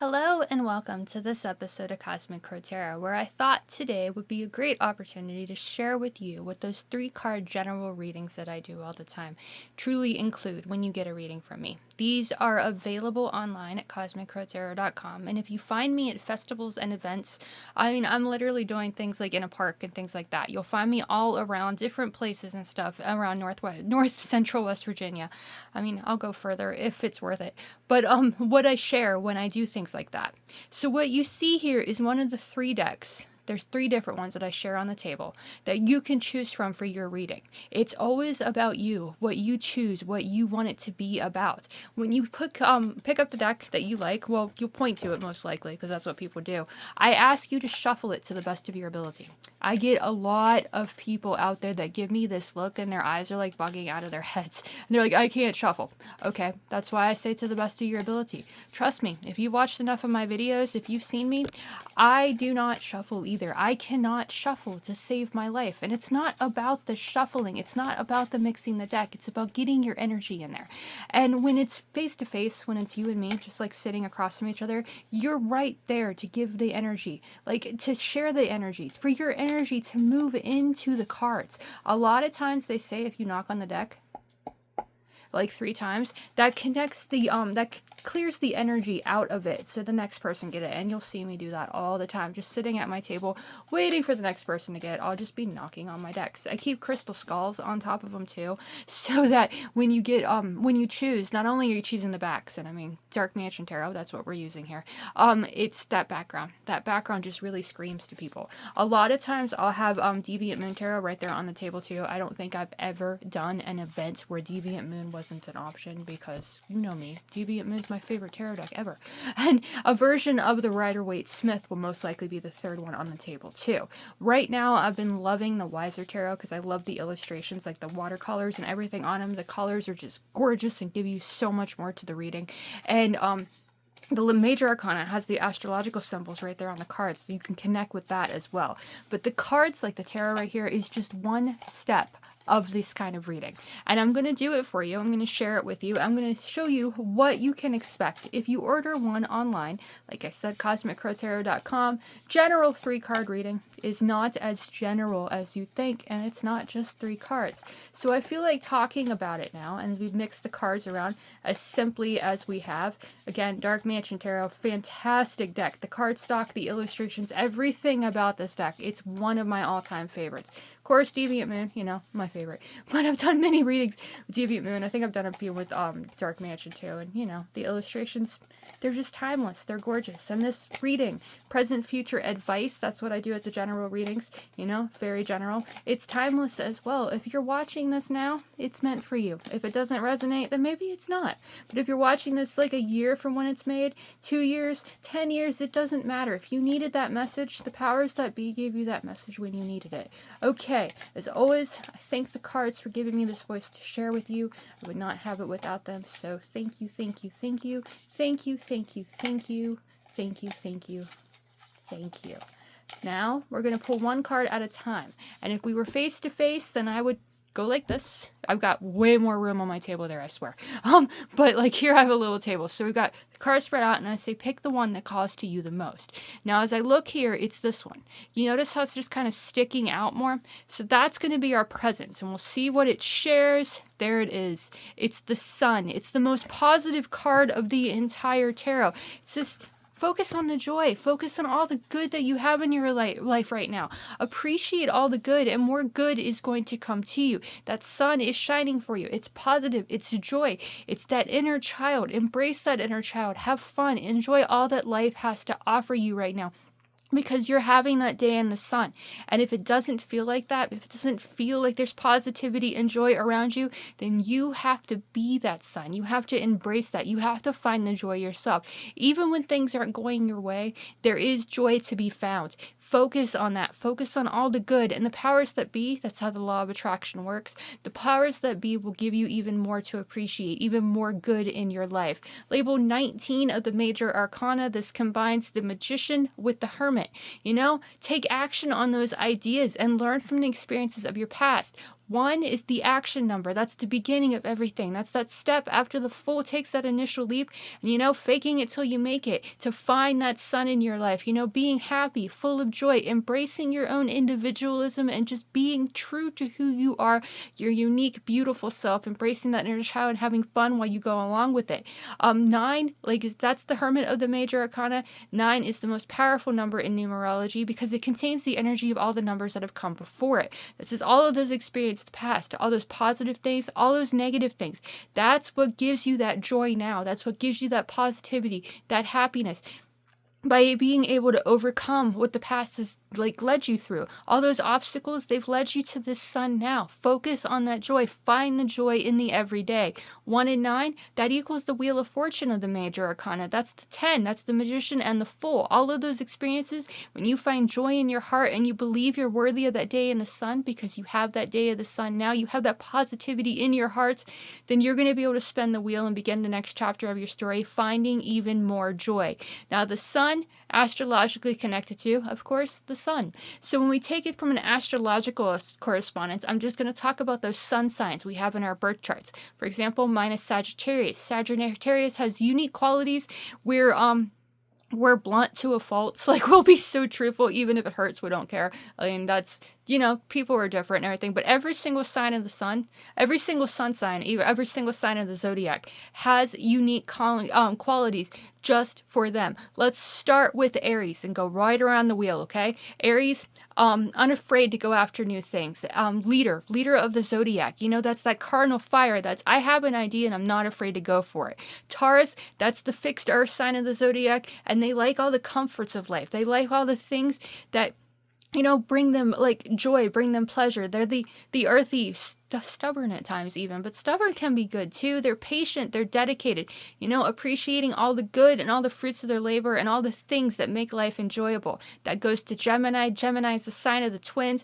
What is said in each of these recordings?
Hello and welcome to this episode of Cosmic Crotera, where I thought today would be a great opportunity to share with you what those 3 card general readings that I do all the time truly include when you get a reading from me. These are available online at cosmiccrotera.com, and if you find me at festivals and events, I'm literally doing things like in a park and things like that. You'll find me all around different places and stuff around North Central West Virginia. I'll go further if it's worth it. But what I share when I do things like that. So what you see here is one of the 3 decks. There's 3 different ones that I share on the table that you can choose from for your reading. It's always about you, what you choose, what you want it to be about. When you pick up the deck that you like, well, you'll point to it most likely because that's what people do. I ask you to shuffle it to the best of your ability. I get a lot of people out there that give me this look and their eyes are like bugging out of their heads. And they're like, I can't shuffle. Okay, that's why I say to the best of your ability. Trust me, if you've watched enough of my videos, if you've seen me, I do not shuffle either. I cannot shuffle to save my life. And it's not about the shuffling. It's not about the mixing the deck. It's about getting your energy in there. And when it's face to face, when it's you and me, just like sitting across from each other, you're right there to give the energy, like to share the energy, for your energy to move into the cards. A lot of times they say if you knock on the deck, like 3 times, that connects the that clears the energy out of it so the next person get it. And you'll see me do that all the time, just sitting at my table waiting for the next person to get it. I'll just be knocking on my decks. I keep crystal skulls on top of them too, so that when you get when you choose, not only are you choosing the backs, and Dark Mansion Tarot, that's what we're using here, it's that background just really screams to people. A lot of times I'll have Deviant Moon Tarot right there on the table too. I don't think I've ever done an event where Deviant Moon wasn't an option, because you know me, Deviant Moon is my favorite tarot deck ever. And a version of the Rider-Waite Smith will most likely be the 3rd one on the table too. Right now I've been loving the Wiser Tarot because I love the illustrations, like the watercolors and everything on them. The colors are just gorgeous and give you so much more to the reading. And the Major Arcana has the astrological symbols right there on the cards, so you can connect with that as well. But the cards, like the tarot right here, is just one step of this kind of reading. And I'm going to do it for you. I'm going to share it with you. I'm going to show you what you can expect if you order one online. Like I said, cosmiccrotera.com. General 3-card reading is not as general as you think, and it's not just 3 cards. So I feel like talking about it now, and we've mixed the cards around as simply as we have. Again, Dark Mansion Tarot, fantastic deck. The cardstock, the illustrations, everything about this deck. It's one of my all-time favorites. Of course, Deviant Moon, my favorite. But I've done many readings with Deviant Moon. I think I've done a few with Dark Mansion too. And, the illustrations, they're just timeless. They're gorgeous. And this reading, present, future advice, that's what I do at the general readings, very general. It's timeless as well. If you're watching this now, it's meant for you. If it doesn't resonate, then maybe it's not. But if you're watching this like a year from when it's made, 2 years, 10 years, it doesn't matter. If you needed that message, the powers that be gave you that message when you needed it. Okay, as always, I thank the cards for giving me this voice to share with you. I would not have it without them. So thank you, thank you, thank you, thank you, thank you, thank you, thank you, thank you, thank you. Now we're going to pull 1 card at a time. And if we were face to face, then I would go like this. I've got way more room on my table there, I swear. But like here I have a little table. So we've got the cards spread out, and I say pick the one that calls to you the most. Now as I look here, it's this one. You notice how it's just kind of sticking out more? So that's going to be our presence, and we'll see what it shares. There it is. It's the Sun. It's the most positive card of the entire tarot. It's this. Focus on the joy. Focus on all the good that you have in your life right now. Appreciate all the good, and more good is going to come to you. That sun is shining for you. It's positive. It's joy. It's that inner child. Embrace that inner child. Have fun. Enjoy all that life has to offer you right now, because you're having that day in the sun. And if it doesn't feel like that, if it doesn't feel like there's positivity and joy around you, then you have to be that sun. You have to embrace that. You have to find the joy yourself. Even when things aren't going your way, there is joy to be found. Focus on that. Focus on all the good. And the powers that be, that's how the law of attraction works, the powers that be will give you even more to appreciate, even more good in your life. Label 19 of the Major Arcana. This combines the Magician with the Hermit. Take action on those ideas and learn from the experiences of your past. 1 is the action number. That's the beginning of everything. That's that step after the fool takes that initial leap, and faking it till you make it, to find that sun in your life, being happy, full of joy, embracing your own individualism, and just being true to who you are, your unique, beautiful self, embracing that inner child and having fun while you go along with it. 9, that's the Hermit of the Major Arcana. 9 is the most powerful number in numerology because it contains the energy of all the numbers that have come before it. This is all of those experiences, the past, all those positive things, all those negative things. That's what gives you that joy now. That's what gives you that positivity, that happiness. By being able to overcome what the past has led you through. All those obstacles, they've led you to this sun now. Focus on that joy. Find the joy in the everyday. 1 and 9, that equals the Wheel of Fortune of the Major Arcana. That's the 10. That's the Magician and the Fool. All of those experiences, when you find joy in your heart and you believe you're worthy of that day in the sun because you have that day of the sun now, you have that positivity in your heart, then you're going to be able to spin the wheel and begin the next chapter of your story, finding even more joy. Now, the sun, astrologically connected to, of course, the sun. So when we take it from an astrological correspondence, I'm just going to talk about those sun signs we have in our birth charts. For example, mine is Sagittarius. Sagittarius has unique qualities where we're blunt to a fault. We'll be so truthful, even if it hurts, we don't care. I mean, that's, people are different and everything, but every single sign of the sun, every single sun sign, every single sign of the zodiac has unique qualities just for them. Let's start with Aries and go right around the wheel, okay? Aries, unafraid to go after new things. Leader of the zodiac. That's that cardinal fire. That's, I have an idea and I'm not afraid to go for it. Taurus, that's the fixed earth sign of the zodiac, and they like all the comforts of life. They like all the things that bring them joy, bring them pleasure. They're the earthy, stubborn at times even, but stubborn can be good too. They're patient, they're dedicated, appreciating all the good and all the fruits of their labor and all the things that make life enjoyable. That goes to Gemini. Gemini is the sign of the twins,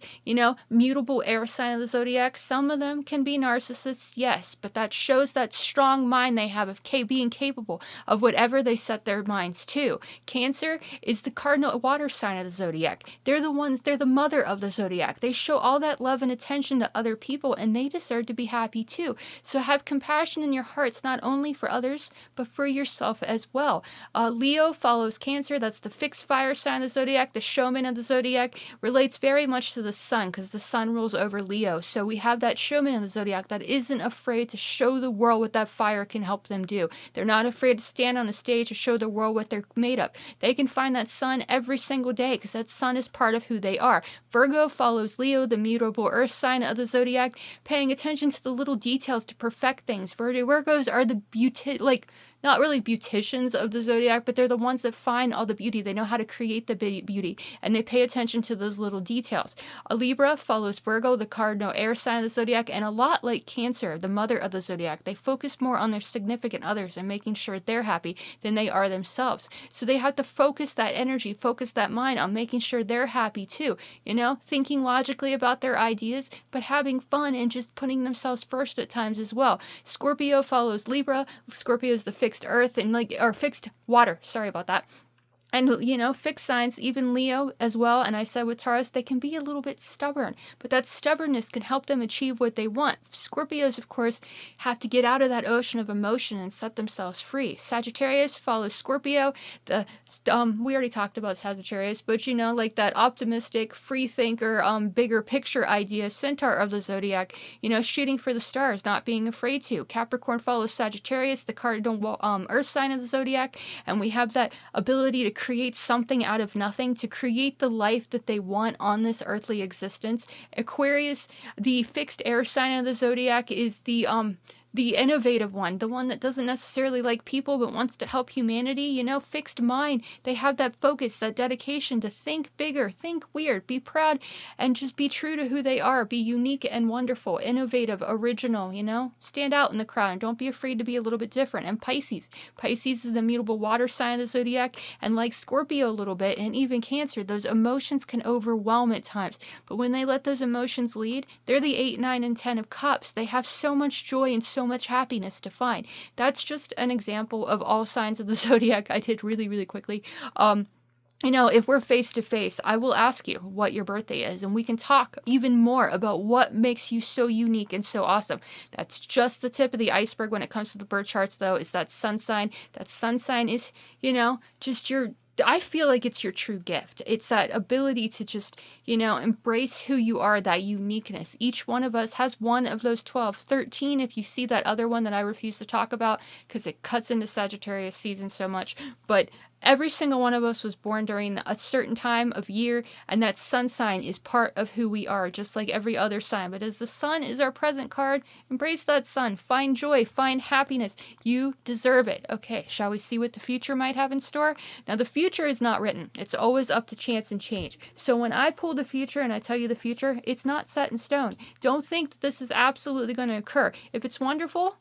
mutable air sign of the zodiac. Some of them can be narcissists, yes, but that shows that strong mind they have of being capable of whatever they set their minds to. Cancer is the cardinal water sign of the zodiac. They're the mother of the zodiac. They show all that love and attention to other people, and they deserve to be happy too. So have compassion in your hearts, not only for others, but for yourself as well. Leo follows Cancer. That's the fixed fire sign of the zodiac. The showman of the zodiac relates very much to the sun because the sun rules over Leo. So we have that showman of the zodiac that isn't afraid to show the world what that fire can help them do. They're not afraid to stand on a stage to show the world what they're made of. They can find that sun every single day because that sun is part of who they are. Virgo follows Leo, the mutable earth sign of the zodiac, paying attention to the little details to perfect things. Virgos are the not really beauticians of the zodiac, but they're the ones that find all the beauty. They know how to create the beauty, and they pay attention to those little details. A Libra follows Virgo, the cardinal air sign of the zodiac, and a lot like Cancer, the mother of the zodiac. They focus more on their significant others and making sure they're happy than they are themselves. So they have to focus that energy, focus that mind on making sure they're happy too. Thinking logically about their ideas, but having fun and just putting themselves first at times as well. Scorpio follows Libra. Scorpio is the fixed earth and fixed water. Sorry about that. And, fixed signs, even Leo as well. And I said with Taurus, they can be a little bit stubborn, but that stubbornness can help them achieve what they want. Scorpios, of course, have to get out of that ocean of emotion and set themselves free. Sagittarius follows Scorpio. We already talked about Sagittarius, but that optimistic, free thinker, bigger picture idea, centaur of the zodiac, shooting for the stars, not being afraid to. Capricorn follows Sagittarius, the cardinal earth sign of the zodiac. And we have that ability to create something out of nothing, to create the life that they want on this earthly existence. Aquarius, the fixed air sign of the zodiac, is the innovative one, the one that doesn't necessarily like people but wants to help humanity, fixed mind. They have that focus, that dedication to think bigger, think weird, be proud, and just be true to who they are. Be unique and wonderful, innovative, original, stand out in the crowd and don't be afraid to be a little bit different. And Pisces is the mutable water sign of the zodiac, and like Scorpio a little bit, and even Cancer, those emotions can overwhelm at times. But when they let those emotions lead, they're the 8, 9, and 10 of cups. They have so much joy and so much happiness to find. That's just an example of all signs of the zodiac I did really, really quickly. if we're face to face, I will ask you what your birthday is, and we can talk even more about what makes you so unique and so awesome. That's just the tip of the iceberg when it comes to the birth charts, though, is that sun sign. That sun sign is, just I feel like it's your true gift. It's that ability to just, embrace who you are, that uniqueness. Each one of us has one of those 12, 13 if you see that other one that I refuse to talk about because it cuts into Sagittarius season so much. But every single one of us was born during a certain time of year, and that sun sign is part of who we are, just like every other sign. But as the sun is our present card, embrace that sun. Find joy, find happiness. You deserve it. Okay, shall we see what the future might have in store? Now, the future is not written. It's always up to chance and change. So when I pull the future and I tell you the future, it's not set in stone. Don't think that this is absolutely going to occur. If it's wonderful,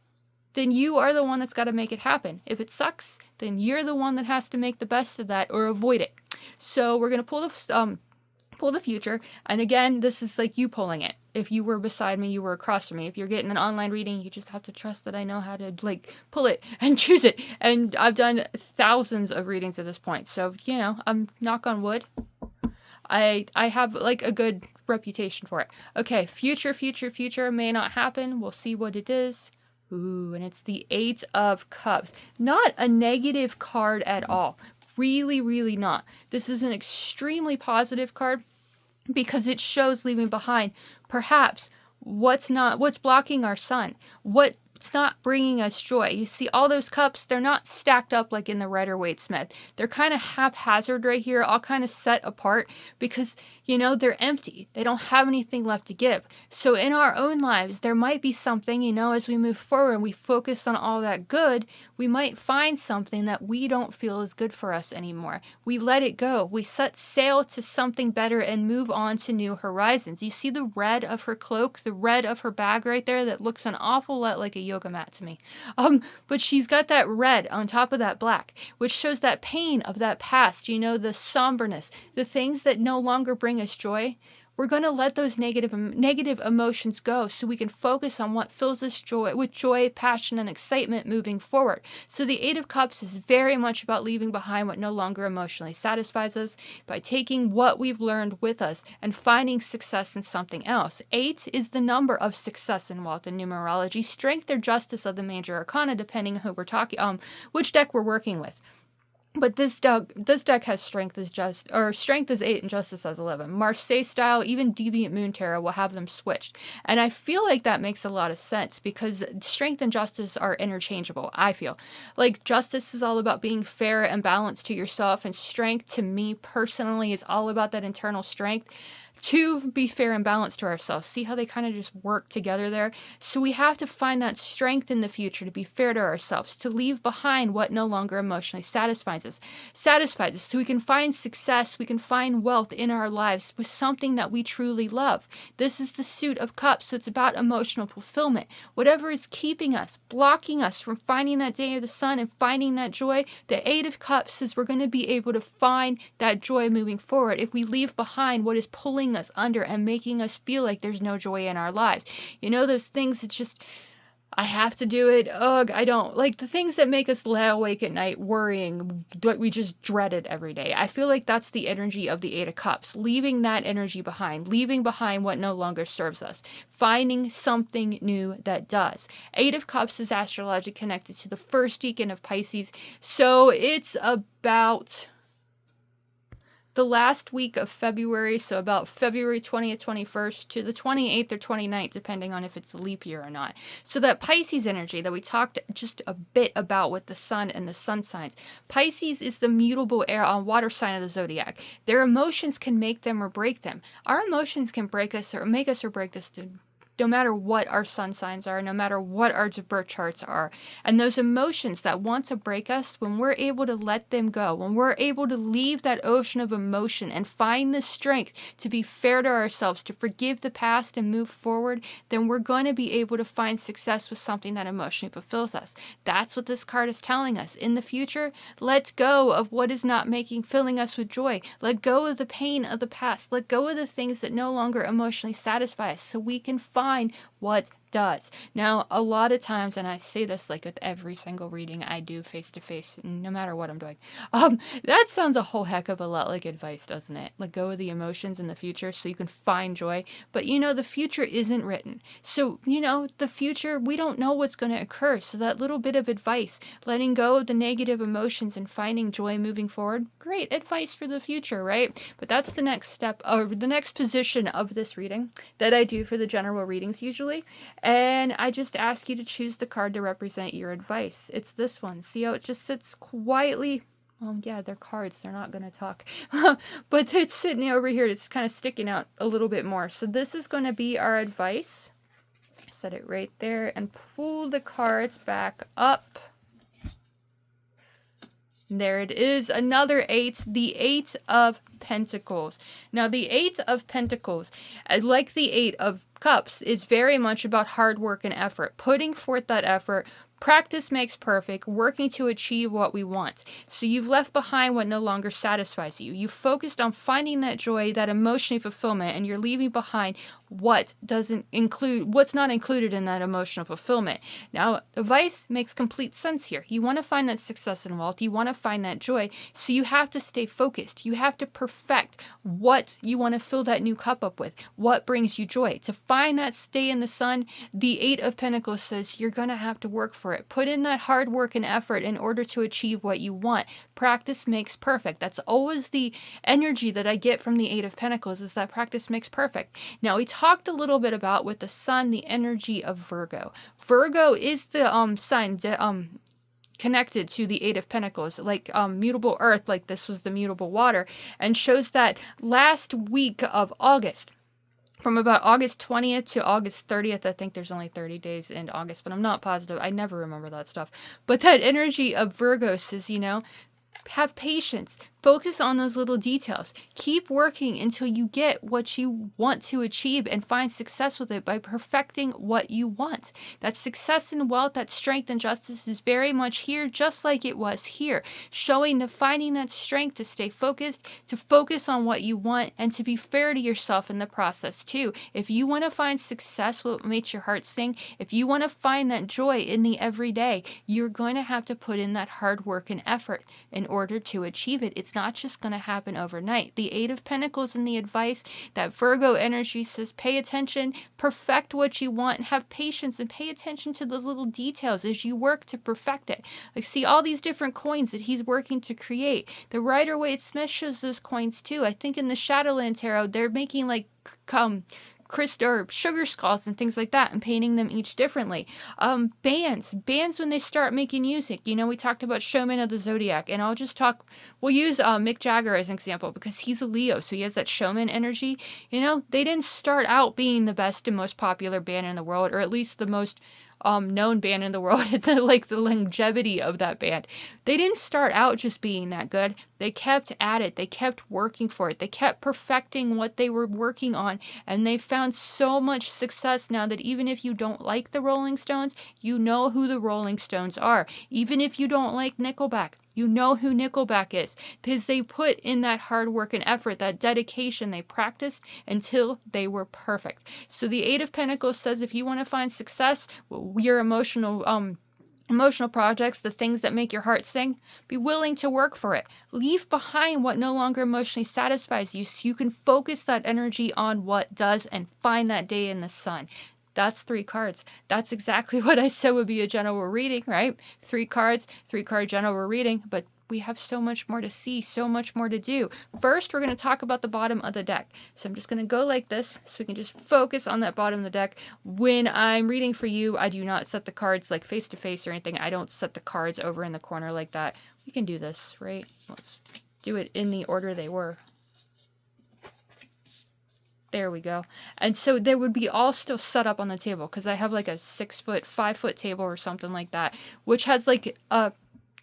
then you are the one that's got to make it happen. If it sucks, then you're the one that has to make the best of that or avoid it. So we're going to pull the future. And again, this is like you pulling it. If you were beside me, you were across from me. If you're getting an online reading, you just have to trust that I know how to pull it and choose it. And I've done thousands of readings at this point. So, I'm knock on wood. I have a good reputation for it. Okay, future may not happen. We'll see what it is. Ooh, and it's the 8 of Cups. Not a negative card at all. Really, really not. This is an extremely positive card because it shows leaving behind perhaps what's blocking our sun. What's not bringing us joy. You see all those cups, they're not stacked up like in the Rider-Waite-Smith. They're kind of haphazard right here, all kind of set apart because, they're empty. They don't have anything left to give. So in our own lives, there might be something, as we move forward and we focus on all that good, we might find something that we don't feel is good for us anymore. We let it go. We set sail to something better and move on to new horizons. You see the red of her cloak, the red of her bag right there that looks an awful lot like a yoga mat to me. But she's got that red on top of that black, which shows that pain of that past, the somberness, the things that no longer bring us joy. We're going to let those negative emotions go so we can focus on what fills us with joy, passion, and excitement moving forward. So the 8 of Cups is very much about leaving behind what no longer emotionally satisfies us by taking what we've learned with us and finding success in something else. 8 is the number of success and wealth in numerology, strength or justice of the major arcana, depending on who we're talking, which deck we're working with. But this deck has strength as 8 and justice as 11. Marseille style, even Deviant Moon Tarot will have them switched. And I feel like that makes a lot of sense because strength and justice are interchangeable, I feel. Like justice is all about being fair and balanced to yourself, and strength to me personally is all about that internal strength to be fair and balanced to ourselves. See how they kind of just work together there? So we have to find that strength in the future to be fair to ourselves, to leave behind what no longer emotionally satisfies us, so we can find success, we can find wealth in our lives with something that we truly love. This is the Suit of Cups, so it's about emotional fulfillment. Whatever is keeping us, blocking us from finding that day of the sun and finding that joy, the 8 of Cups says we're going to be able to find that joy moving forward if we leave behind what is pulling us under and making us feel like there's no joy in our lives. Those things that just, I have to do it. Ugh, I don't. Like the things that make us lay awake at night worrying, but we just dread it every day. I feel like that's the energy of the 8 of Cups. Leaving that energy behind. Leaving behind what no longer serves us. Finding something new that does. 8 of Cups is astrologically connected to the first decan of Pisces. So it's about the last week of February, so about February 20th, 21st to the 28th or 29th, depending on if it's a leap year or not. So that Pisces energy that we talked just a bit about with the sun and the sun signs. Pisces is the mutable air on water sign of the zodiac. Their emotions can make them or break them. Our emotions can break us or make us or break us no matter what our sun signs are, no matter what our birth charts are. And those emotions that want to break us, when we're able to let them go, when we're able to leave that ocean of emotion and find the strength to be fair to ourselves, to forgive the past and move forward, then we're going to be able to find success with something that emotionally fulfills us. That's what this card is telling us. In the future, let go of what is not filling us with joy. Let go of the pain of the past. Let go of the things that no longer emotionally satisfy us so we can find what does. Now, a lot of times, and I say this like with every single reading I do face to face, no matter what I'm doing, that sounds a whole heck of a lot like advice, doesn't it? Let go of the emotions in the future so you can find joy. But the future isn't written. So, the future, we don't know what's going to occur. So that little bit of advice, letting go of the negative emotions and finding joy moving forward, great advice for the future, right? But that's the next step, or the next position of this reading that I do for the general readings usually. And I just ask you to choose the card to represent your advice. It's this one. See how it just sits quietly? Yeah, they're cards. They're not going to talk. But it's sitting over here. It's kind of sticking out a little bit more. So this is going to be our advice. Set it right there and pull the cards back up. There it is, another 8, the 8 of Pentacles. Now, the 8 of Pentacles, like the 8 of Cups, is very much about hard work and effort, putting forth that effort. Practice makes perfect, working to achieve what we want. So you've left behind what no longer satisfies you. You focused on finding that joy, that emotional fulfillment, and you're leaving behind what's not included in that emotional fulfillment. Now, advice makes complete sense here. You want to find that success and wealth. You want to find that joy. So you have to stay focused. You have to perfect what you want to fill that new cup up with. What brings you joy? To find that stay in the sun, the 8 of Pentacles says you're going to have to work for it. Put in that hard work and effort in order to achieve what you want. Practice makes perfect. That's always the energy that I get from the 8 of Pentacles, is that practice makes perfect. Now, we talked a little bit about with the sun, the energy of Virgo. Virgo is the sign connected to the 8 of Pentacles, like mutable earth, like this was the mutable water, and shows that last week of August, from about August 20th to August 30th, I think there's only 30 days in August, but I'm not positive. I never remember that stuff. But that energy of Virgo says, have patience. Focus on those little details. Keep working until you get what you want to achieve and find success with it by perfecting what you want. That success and wealth, that strength and justice is very much here, just like it was here. Finding that strength to stay focused, to focus on what you want, and to be fair to yourself in the process too. If you want to find success, what makes your heart sing, if you want to find that joy in the everyday, you're going to have to put in that hard work and effort in order to achieve it. It's not just going to happen overnight. The 8 of Pentacles and the advice, that Virgo energy says, pay attention, perfect what you want, and have patience, and pay attention to those little details as you work to perfect it. Like, see all these different coins that he's working to create. The Rider-Waite Smith shows those coins too. I think in the Shadowland Tarot, they're making like or sugar skulls and things like that, and painting them each differently. Bands when they start making music. We talked about Showman of the Zodiac, and we'll use Mick Jagger as an example because he's a Leo, so he has that showman energy. They didn't start out being the best and most popular band in the world, or at least the most known band in the world. Like the longevity of that band, they didn't start out just being that good. They kept at it. They kept working for it. They kept perfecting what they were working on, and they found so much success now that even if you don't like the Rolling Stones, you know who the Rolling Stones are. Even if you don't like Nickelback, you know who Nickelback is, because they put in that hard work and effort, that dedication. They practiced until they were perfect. So the 8 of Pentacles says if you want to find success, your emotional projects, the things that make your heart sing, be willing to work for it. Leave behind what no longer emotionally satisfies you so you can focus that energy on what does and find that day in the sun. That's 3 cards. That's exactly what I said would be a general reading, right? 3 cards, 3-card general reading, but we have so much more to see, so much more to do. First, we're going to talk about the bottom of the deck. So I'm just going to go like this so we can just focus on that bottom of the deck. When I'm reading for you, I do not set the cards like face to face or anything. I don't set the cards over in the corner like that. We can do this, right? Let's do it in the order they were. There we go. And so they would be all still set up on the table because I have like a 6-foot, 5-foot table or something like that, which has like a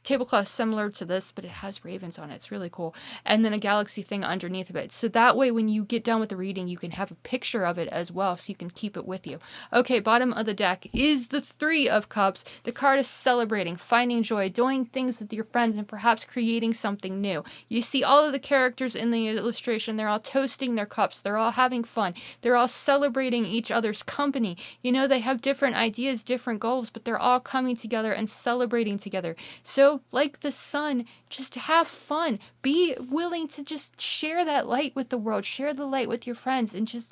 tablecloth similar to this, but it has ravens on it. It's really cool. And then a galaxy thing underneath of it. So that way, when you get done with the reading, you can have a picture of it as well, so you can keep it with you. Okay, bottom of the deck is the Three of Cups. The card is celebrating, finding joy, doing things with your friends, and perhaps creating something new. You see all of the characters in the illustration. They're all toasting their cups. They're all having fun. They're all celebrating each other's company. You know, they have different ideas, different goals, but they're all coming together and celebrating together. So, like the sun, just have fun. Be willing to just share that light with the world. Share the light with your friends and just,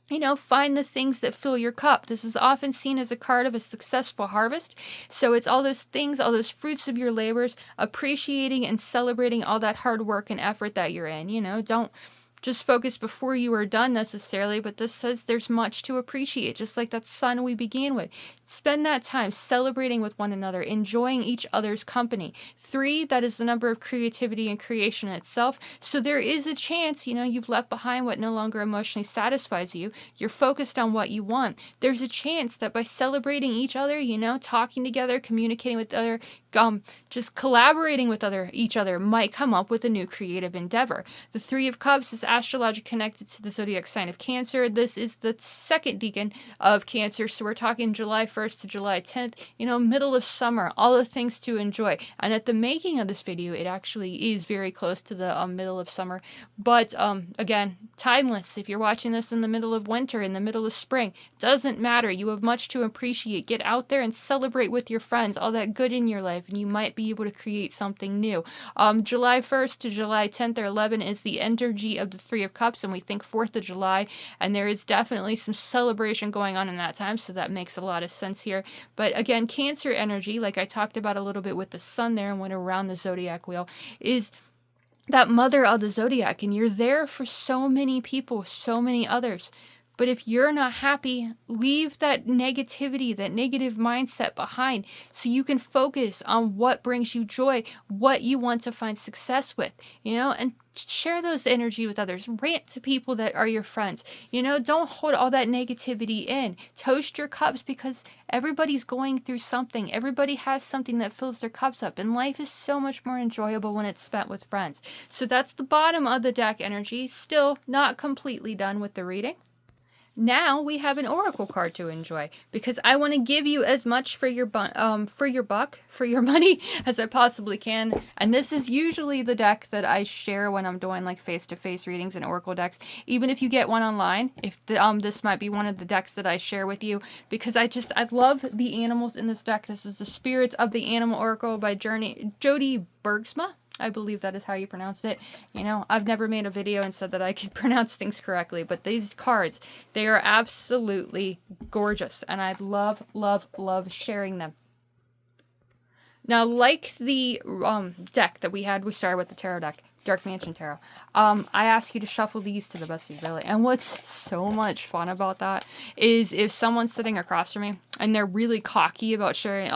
you know, find the things that fill your cup. This is often seen as a card of a successful harvest. So it's all those things, all those fruits of your labors, appreciating and celebrating all that hard work and effort that you're in. You know, don't just focus before you are done necessarily, but this says there's much to appreciate, just like that sun we began with. Spend that time celebrating with one another, enjoying each other's company. 3, that is the number of creativity and creation itself. So there is a chance, you know, you've left behind what no longer emotionally satisfies you. You're focused on what you want. There's a chance that by celebrating each other, you know, talking together, communicating with other, just collaborating with each other might come up with a new creative endeavor. The 3 of Cups is astrologically connected to the zodiac sign of Cancer. This is the second decan of Cancer, so we're talking July 1st to July 10th, you know, middle of summer, all the things to enjoy. And at the making of this video, it actually is very close to the middle of summer, but again, timeless. If you're watching this in the middle of winter, in the middle of spring, doesn't matter. You have much to appreciate. Get out there and celebrate with your friends, all that good in your life, and you might be able to create something new. July 1st to July 10th or 11 is the energy of the 3 of Cups, and we think 4th of July, and there is definitely some celebration going on in that time, so that makes a lot of sense here. But again, Cancer energy, like I talked about a little bit with the sun there and went around the zodiac wheel, is that mother of the zodiac, and you're there for so many people, so many others. But if you're not happy, leave that negativity, that negative mindset behind so you can focus on what brings you joy, what you want to find success with, you know, and share those energy with others. Rant to people that are your friends. You know, don't hold all that negativity in. Toast your cups because everybody's going through something. Everybody has something that fills their cups up, and life is so much more enjoyable when it's spent with friends. So that's the bottom of the deck energy. Still not completely done with the reading. Now we have an oracle card to enjoy because I want to give you as much for your buck, for your money as I possibly can. And this is usually the deck that I share when I'm doing like face-to-face readings and oracle decks. Even if you get one online, if this might be one of the decks that I share with you because I love the animals in this deck. This is the Spirits of the Animal Oracle by Jody Bergsma. I believe that is how you pronounce it. You know, I've never made a video and said that I could pronounce things correctly, but these cards, they are absolutely gorgeous, and I love, love, love sharing them. Now, like the deck that we started with the tarot deck, Dark Mansion Tarot. I ask you to shuffle these to the best of your ability. And what's so much fun about that is if someone's sitting across from me and they're really cocky about sharing,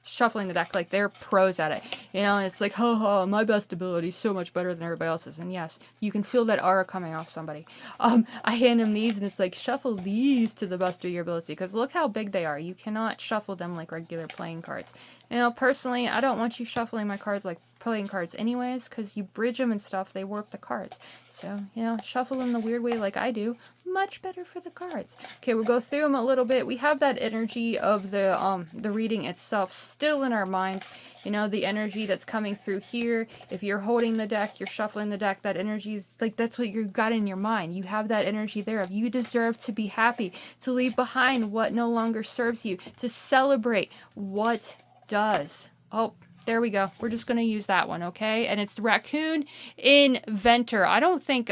shuffling the deck, like they're pros at it, you know, and it's like, my best ability is so much better than everybody else's. And yes, you can feel that aura coming off somebody. I hand them these and it's like, shuffle these to the best of your ability because look how big they are. You cannot shuffle them like regular playing cards. You know, personally, I don't want you shuffling my cards like playing cards anyways because you bridge them and stuff, they warp the cards. So, you know, shuffle them the weird way like I do, much better for the cards. Okay, we'll go through them a little bit. We have that energy of the reading itself still in our minds. You know, the energy that's coming through here. If you're holding the deck, you're shuffling the deck, that energy is like, that's what you've got in your mind. You have that energy there of you deserve to be happy, to leave behind what no longer serves you, to celebrate what does. Oh, there we go. We're just going to use that one, okay? And it's the Raccoon Inventor. I don't think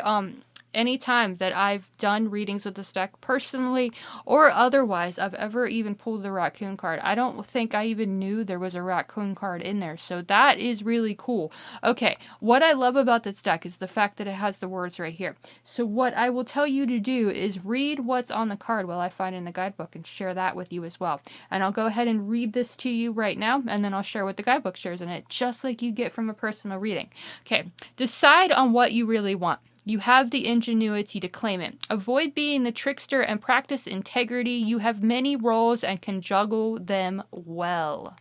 any time that I've done readings with this deck, personally or otherwise, I've ever even pulled the raccoon card. I don't think I even knew there was a raccoon card in there, so that is really cool. Okay, what I love about this deck is the fact that it has the words right here. So what I will tell you to do is read what's on the card while I find in the guidebook and share that with you as well. And I'll go ahead and read this to you right now, and then I'll share what the guidebook shares in it, just like you get from a personal reading. Okay, decide on what you really want. You have the ingenuity to claim it. Avoid being the trickster and practice integrity. You have many roles and can juggle them well.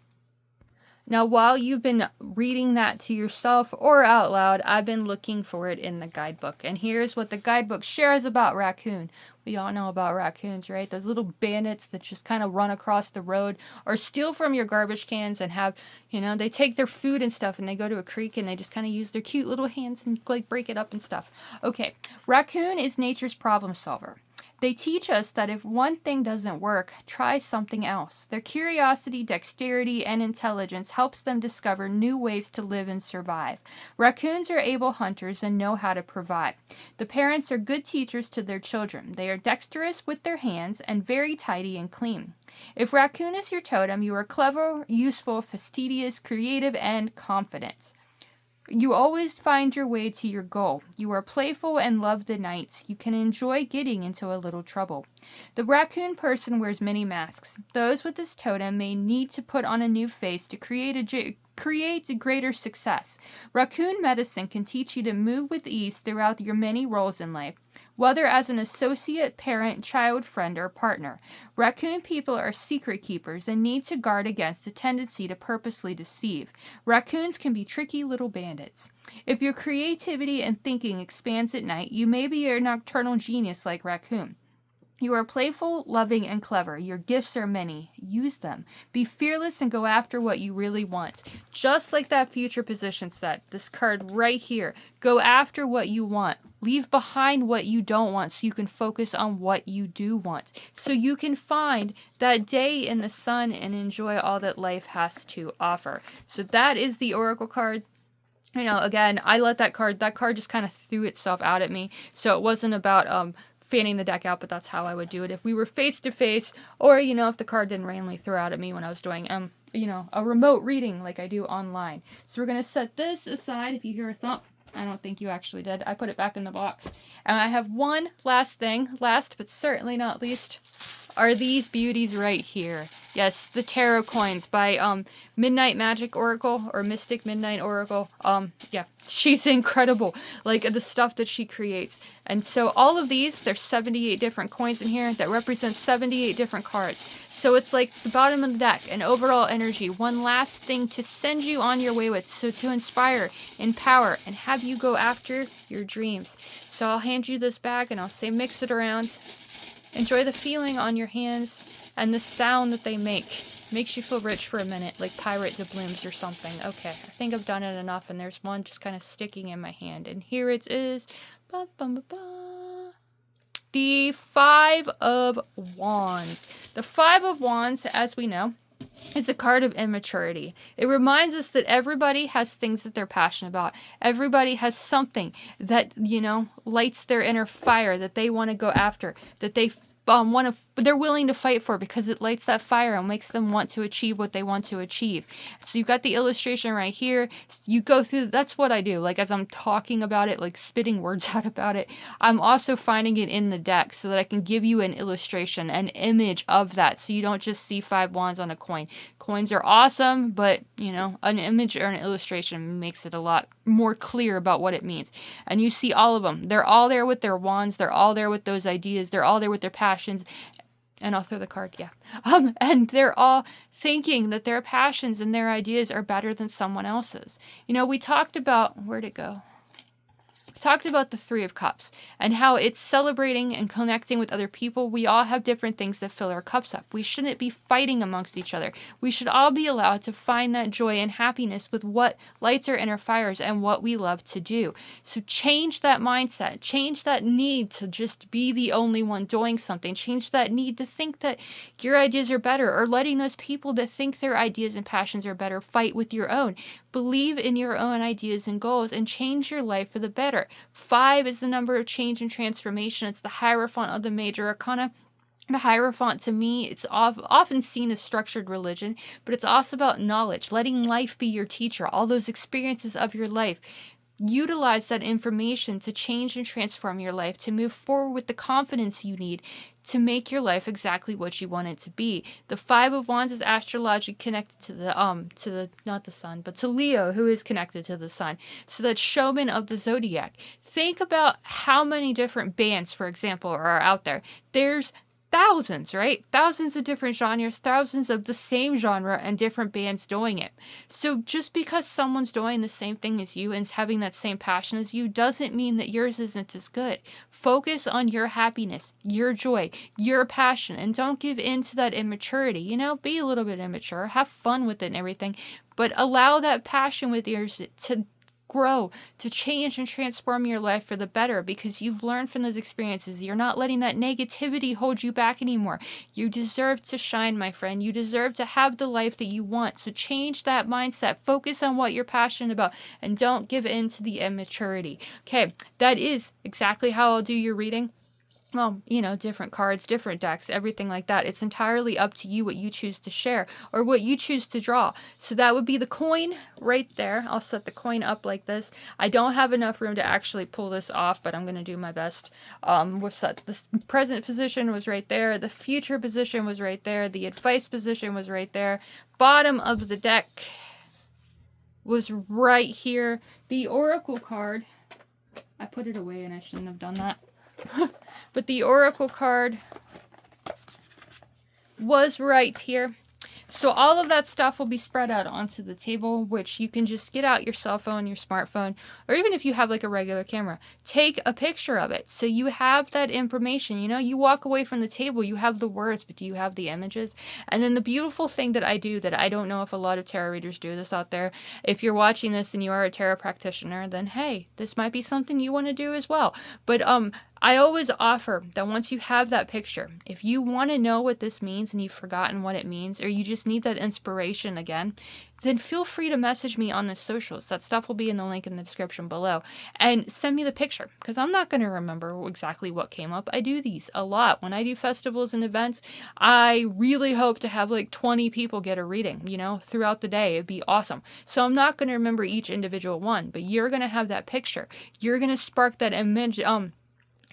Now, while you've been reading that to yourself or out loud, I've been looking for it in the guidebook. And here's what the guidebook shares about raccoon. We all know about raccoons, right? Those little bandits that just kind of run across the road or steal from your garbage cans and have, they take their food and stuff and they go to a creek and they just kind of use their cute little hands and like break it up and stuff. Okay, raccoon is nature's problem solver. They teach us that if one thing doesn't work, try something else. Their curiosity, dexterity, and intelligence helps them discover new ways to live and survive. Raccoons are able hunters and know how to provide. The parents are good teachers to their children. They are dexterous with their hands and very tidy and clean. If raccoon is your totem, you are clever, useful, fastidious, creative, and confident. You always find your way to your goal. You are playful and love the night. You can enjoy getting into a little trouble. The raccoon person wears many masks. Those with this totem may need to put on a new face to create greater success. Raccoon medicine can teach you to move with ease throughout your many roles in life, whether as an associate, parent, child, friend, or partner. Raccoon people are secret keepers and need to guard against the tendency to purposely deceive. Raccoons can be tricky little bandits. If your creativity and thinking expands at night, you may be a nocturnal genius like raccoon. You are playful, loving, and clever. Your gifts are many. Use them. Be fearless and go after what you really want. Just like that future position set, this card right here. Go after what you want. Leave behind what you don't want so you can focus on what you do want. So you can find that day in the sun and enjoy all that life has to offer. So that is the Oracle card. Again, I let that card just kind of threw itself out at me. So it wasn't about fanning the deck out, but that's how I would do it if we were face to face, or if the card didn't randomly throw out at me when I was doing a remote reading like I do online. So we're gonna set this aside. If you hear a thump, I don't think you actually did. I put it back in the box. And I have one last thing, last but certainly not least, are these beauties right here. Yes, the tarot coins by Midnight Magic Oracle or Mystic Midnight Oracle. Yeah, she's incredible. Like the stuff that she creates. And so all of these, there's 78 different coins in here that represent 78 different cards. So it's like the bottom of the deck, an overall energy, one last thing to send you on your way with. So to inspire, empower, and have you go after your dreams. So I'll hand you this bag and I'll say mix it around. Enjoy the feeling on your hands and the sound that they make. Makes you feel rich for a minute, like Pirate Doubloons or something. Okay, I think I've done it enough, and there's one just kind of sticking in my hand. And here it is. Ba, ba, ba, ba. The Five of Wands. The Five of Wands, as we know, is a card of immaturity. It reminds us that everybody has things that they're passionate about. Everybody has something that, lights their inner fire that they want to go after, that they they're willing to fight for because it lights that fire and makes them want to achieve what they want to achieve. So you've got the illustration right here. You go through, that's what I do. Like as I'm talking about it, like spitting words out about it, I'm also finding it in the deck so that I can give you an illustration, an image of that. So you don't just see 5 wands on a coin. Coins are awesome, but an image or an illustration makes it a lot more clear about what it means. And you see all of them. They're all there with their wands. They're all there with those ideas. They're all there with their passions. And I'll throw the card, yeah. And they're all thinking that their passions and their ideas are better than someone else's. We talked about, where'd it go? Talked about the Three of Cups and how it's celebrating and connecting with other people. We all have different things that fill our cups up. We shouldn't be fighting amongst each other. We should all be allowed to find that joy and happiness with what lights our inner fires and what we love to do. So change that mindset. Change that need to just be the only one doing something. Change that need to think that your ideas are better, or letting those people that think their ideas and passions are better fight with your own. Believe in your own ideas and goals and change your life for the better. 5 is the number of change and transformation. It's the Hierophant of the major arcana. The Hierophant, to me, it's often seen as structured religion, but it's also about knowledge, letting life be your teacher, all those experiences of your life. Utilize that information to change and transform your life, to move forward with the confidence you need to make your life exactly what you want it to be. The 5 of Wands is astrologically connected to the not the sun, but to Leo, who is connected to the sun. So that's showman of the zodiac. Think about how many different bands, for example, are out there. There's thousands, right? Thousands of different genres, thousands of the same genre and different bands doing it. So just because someone's doing the same thing as you and is having that same passion as you doesn't mean that yours isn't as good. Focus on your happiness, your joy, your passion, and don't give in to that immaturity. You know, be a little bit immature, have fun with it and everything, but allow that passion with yours to grow, to change and transform your life for the better, because you've learned from those experiences. You're not letting that negativity hold you back anymore. You deserve to shine, my friend. You deserve to have the life that you want. So change that mindset. Focus on what you're passionate about and don't give in to the immaturity. Okay, that is exactly how I'll do your reading. Well, you know, different cards, different decks, everything like that. It's entirely up to you what you choose to share or what you choose to draw. So that would be the coin right there. I'll set the coin up like this. I don't have enough room to actually pull this off, but I'm going to do my best. We'll set this present position was right there. The future position was right there. The advice position was right there. Bottom of the deck was right here. The oracle card, I put it away and I shouldn't have done that. But the oracle card was right here. So all of that stuff will be spread out onto the table, which you can just get out your cell phone, your smartphone, or even if you have like a regular camera, take a picture of it. So you have that information, you know, you walk away from the table, you have the words, but do you have the images? And then the beautiful thing that I do that I don't know if a lot of tarot readers do this out there, if you're watching this and you are a tarot practitioner, then hey, this might be something you want to do as well. But I always offer that once you have that picture, if you want to know what this means and you've forgotten what it means, or you just need that inspiration again, then feel free to message me on the socials. That stuff will be in the link in the description below. And send me the picture, because I'm not going to remember exactly what came up. I do these a lot. When I do festivals and events, I really hope to have like 20 people get a reading, you know, throughout the day. It'd be awesome. So I'm not going to remember each individual one, but you're going to have that picture. You're going to spark that image,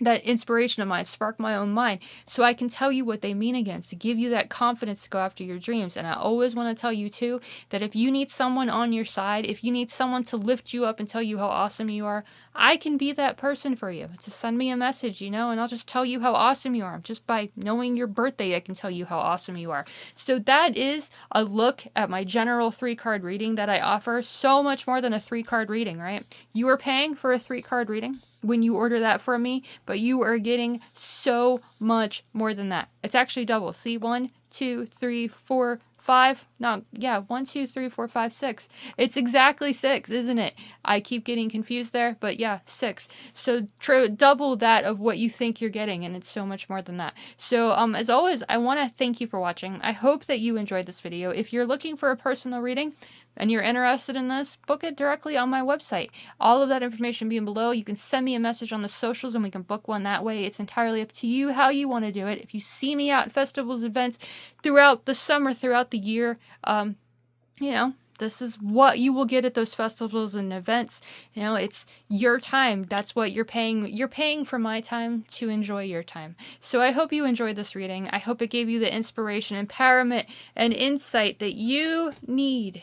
that inspiration of mine, spark my own mind, so I can tell you what they mean again, to give you that confidence to go after your dreams. And I always want to tell you too, that if you need someone on your side, if you need someone to lift you up and tell you how awesome you are, I can be that person for you. Just send me a message, you know, and I'll just tell you how awesome you are. Just by knowing your birthday, I can tell you how awesome you are. So that is a look at my general 3-card reading that I offer. So much more than a 3-card reading, right? You are paying for a 3-card reading when you order that from me, but you are getting so much more than that. It's actually double. See, 1, 2, 3, 4, 5. No, yeah, 1, 2, 3, 4, 5, 6. It's exactly 6, isn't it? I keep getting confused there, but yeah, 6. So double that of what you think you're getting, and it's so much more than that. So as always, I want to thank you for watching. I hope that you enjoyed this video. If you're looking for a personal reading and you're interested in this, book it directly on my website. All of that information being below. You can send me a message on the socials and we can book one that way. It's entirely up to you how you want to do it. If you see me out at festivals, events throughout the summer, throughout the year, you know, this is what you will get at those festivals and events. You know, it's your time. That's what you're paying. You're paying for my time to enjoy your time. So I hope you enjoyed this reading. I hope it gave you the inspiration, empowerment, and insight that you need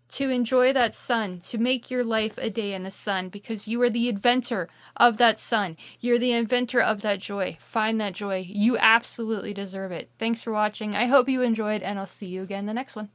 to enjoy that sun, to make your life a day in the sun, because you are the inventor of that sun. You're the inventor of that joy. Find that joy. You absolutely deserve it. Thanks for watching. I hope you enjoyed, and I'll see you again in the next one.